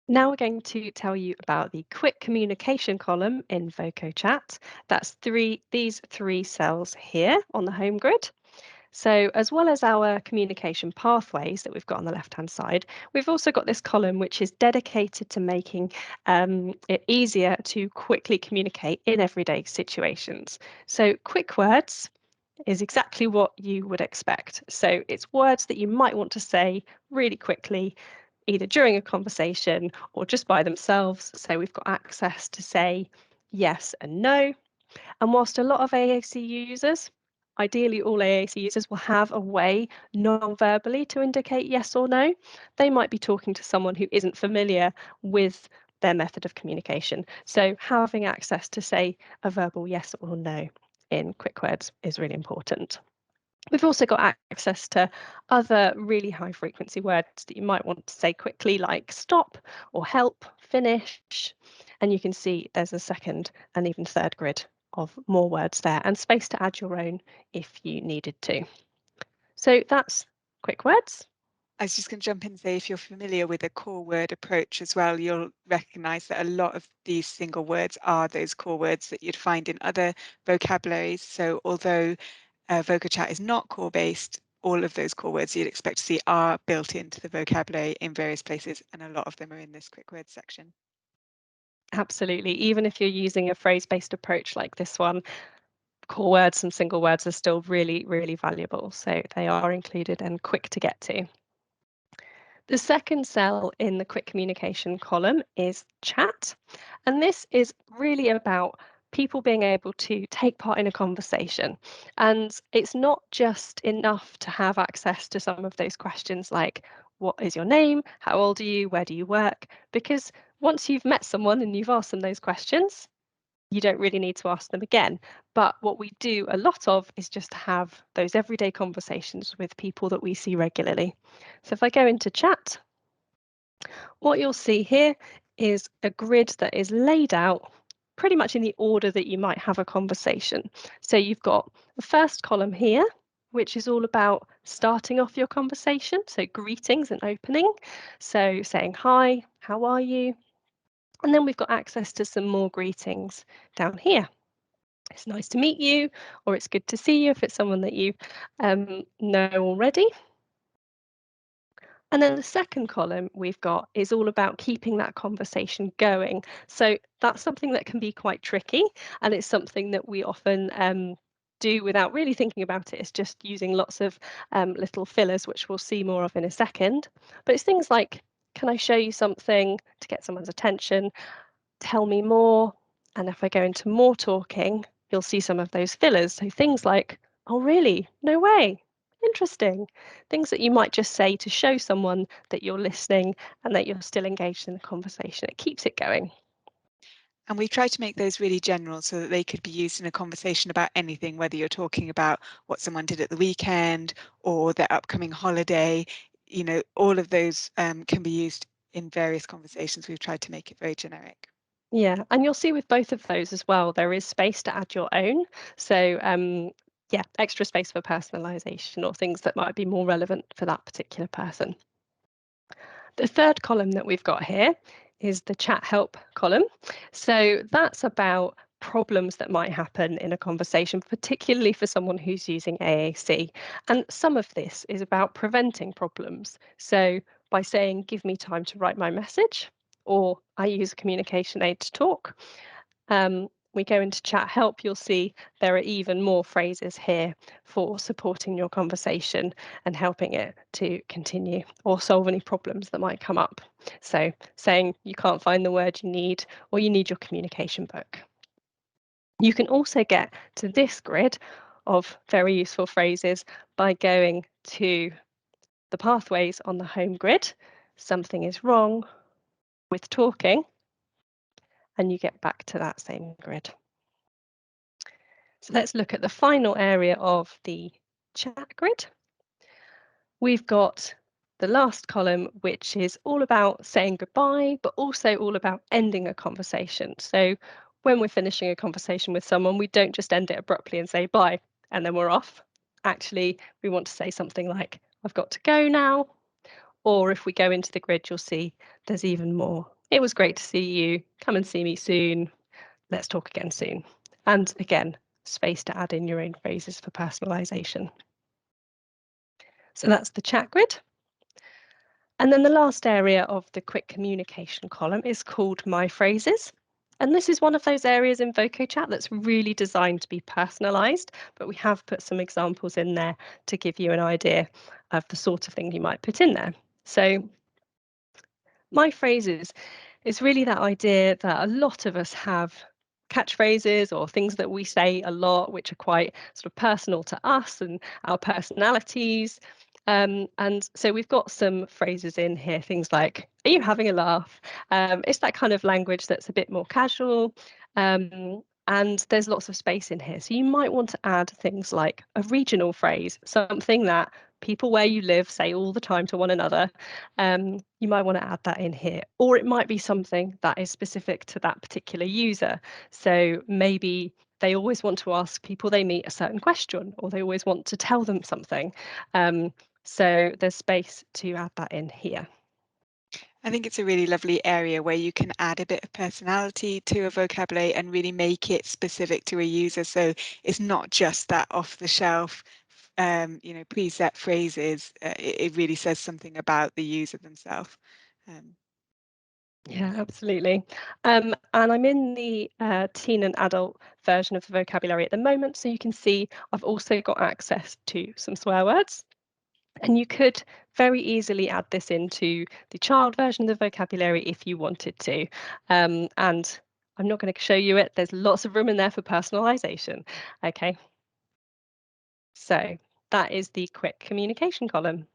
Now we're going to tell you about the quick communication column in Voco Chat. That's these three cells here on the home grid. So as well as our communication pathways that we've got on the left-hand side, we've also got this column which is dedicated to making it easier to quickly communicate in everyday situations. So quick words is exactly what you would expect. So it's words that you might want to say really quickly, either during a conversation or just by themselves. So we've got access to say yes and no. And whilst a lot of AAC users, ideally all AAC users, will have a way non-verbally to indicate yes or no, they might be talking to someone who isn't familiar with their method of communication. So having access to say a verbal yes or no in quick words is really important. We've also got access to other really high frequency words that you might want to say quickly, like stop or help, finish. And you can see there's a second and even third grid of more words there and space to add your own if you needed to. So that's quick words. I was just going to jump in and say, if you're familiar with a core word approach as well, you'll recognize that a lot of these single words are those core words that you'd find in other vocabularies. So although VocaChat is not core based, all of those core words you'd expect to see are built into the vocabulary in various places, and a lot of them are in this quick words section. Absolutely. Even if you're using a phrase-based approach like this one, core words and single words are still really, really valuable. So they are included and quick to get to. The second cell in the quick communication column is chat. And this is really about people being able to take part in a conversation. And it's not just enough to have access to some of those questions like, what is your name? How old are you? Where do you work? Because once you've met someone and you've asked them those questions, you don't really need to ask them again. But what we do a lot of is just have those everyday conversations with people that we see regularly. So if I go into chat, what you'll see here is a grid that is laid out pretty much in the order that you might have a conversation. So you've got the first column here, which is all about starting off your conversation. So greetings and opening. So saying hi, how are you? And then we've got access to some more greetings down here. It's nice to meet you, or it's good to see you if it's someone that you know already. And then the second column we've got is all about keeping that conversation going. So that's something that can be quite tricky, and it's something that we often do without really thinking about it. It's just using lots of little fillers, which we'll see more of in a second. But it's things like, can I show you something to get someone's attention? Tell me more. And if I go into more talking, you'll see some of those fillers. So things like, oh, really? No way. Interesting. Things that you might just say to show someone that you're listening and that you're still engaged in the conversation. It keeps it going. And we try to make those really general so that they could be used in a conversation about anything, whether you're talking about what someone did at the weekend or their upcoming holiday. You know, all of those can be used in various conversations. We've tried to make it very generic. Yeah, and you'll see with both of those as well, there is space to add your own. So yeah, extra space for personalization or things that might be more relevant for that particular person. The third column that we've got here is the chat help column. So that's about problems that might happen in a conversation, particularly for someone who's using AAC. And some of this is about preventing problems. So by saying, give me time to write my message, or I use a communication aid to talk, we go into chat help, you'll see there are even more phrases here for supporting your conversation and helping it to continue or solve any problems that might come up. So saying you can't find the word you need or you need your communication book. You can also get to this grid of very useful phrases by going to the pathways on the home grid. Something is wrong with talking, and you get back to that same grid. So let's look at the final area of the chat grid. We've got the last column, which is all about saying goodbye, but also all about ending a conversation. So when we're finishing a conversation with someone, we don't just end it abruptly and say bye, and then we're off. Actually, we want to say something like, I've got to go now. Or if we go into the grid, you'll see there's even more It was great to see you. Come and see me soon. Let's talk again soon. And again, space to add in your own phrases for personalisation. So that's the chat grid. And then the last area of the quick communication column is called My Phrases. And this is one of those areas in Voco Chat that's really designed to be personalised, but we have put some examples in there to give you an idea of the sort of thing you might put in there. So My Phrases is really that idea that a lot of us have catchphrases or things that we say a lot, which are quite sort of personal to us and our personalities. And so we've got some phrases in here, things like, are you having a laugh? It's that kind of language that's a bit more casual. And there's lots of space in here. So you might want to add things like a regional phrase, something that people where you live say all the time to one another. You might want to add that in here. Or it might be something that is specific to that particular user. So maybe they always want to ask people they meet a certain question, or they always want to tell them something. So there's space to add that in here. I think it's a really lovely area where you can add a bit of personality to a vocabulary and really make it specific to a user. So it's not just that off the shelf, preset phrases. It really says something about the user themselves. Yeah, absolutely. And I'm in the teen and adult version of the vocabulary at the moment, so you can see I've also got access to some swear words. And you could very easily add this into the child version of the vocabulary if you wanted to. And I'm not going to show you it. There's lots of room in there for personalization. Okay. So that is the quick communication column.